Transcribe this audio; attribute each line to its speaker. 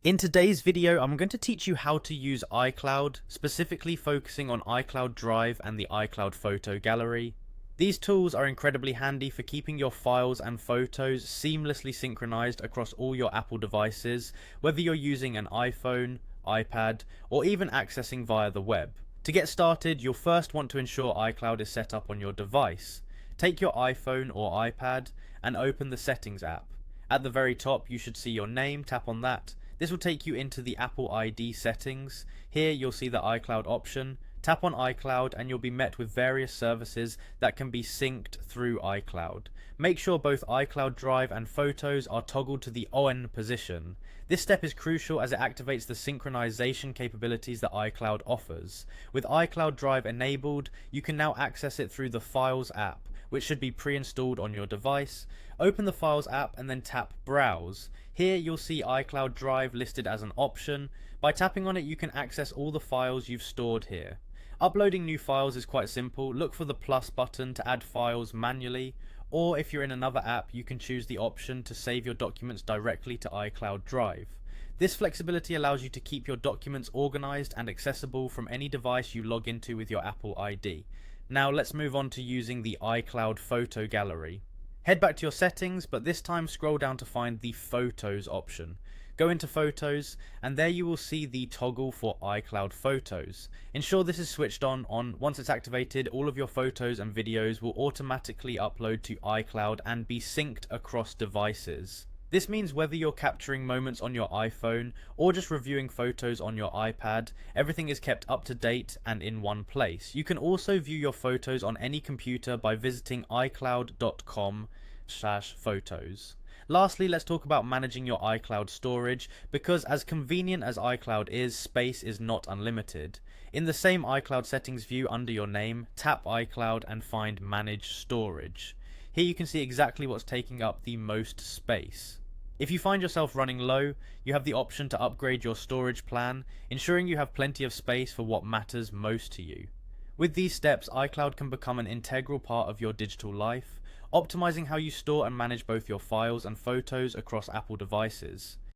Speaker 1: In today's video, I'm going to teach you how to use iCloud, specifically focusing on iCloud Drive and the iCloud Photo Gallery. These tools are incredibly handy for keeping your files and photos seamlessly synchronized across all your Apple devices, whether you're using an iPhone, iPad, or even accessing via the web. To get started, you'll first want to ensure iCloud is set up on your device. Take your iPhone or iPad and open the Settings app. At the very top, you should see your name. Tap on that. This will take you into the Apple ID settings. Here you'll see the iCloud option. Tap on iCloud and you'll be met with various services that can be synced through iCloud. Make sure both iCloud Drive and Photos are toggled to the on position. This step is crucial as it activates the synchronization capabilities that iCloud offers. With iCloud Drive enabled, you can now access it through the Files app, which should be pre-installed on your device. Open the Files app and then tap Browse. Here you'll see iCloud Drive listed as an option. By tapping on it, you can access all the files you've stored here. Uploading new files is quite simple. Look for the plus button to add files manually, or if you're in another app, you can choose the option to save your documents directly to iCloud Drive. This flexibility allows you to keep your documents organized and accessible from any device you log into with your Apple ID. Now let's move on to using the iCloud Photo Gallery. Head back to your settings, but this time scroll down to find the Photos option. Go into Photos, and there you will see the toggle for iCloud Photos. Ensure this is switched on. Once it's activated, all of your photos and videos will automatically upload to iCloud and be synced across devices. This means whether you're capturing moments on your iPhone or just reviewing photos on your iPad, everything is kept up to date and in one place. You can also view your photos on any computer by visiting icloud.com/photos. Lastly, let's talk about managing your iCloud storage, because as convenient as iCloud is, space is not unlimited. In the same iCloud settings view under your name, tap iCloud and find Manage Storage. Here you can see exactly what's taking up the most space. If you find yourself running low, you have the option to upgrade your storage plan, ensuring you have plenty of space for what matters most to you. With these steps, iCloud can become an integral part of your digital life, optimizing how you store and manage both your files and photos across Apple devices.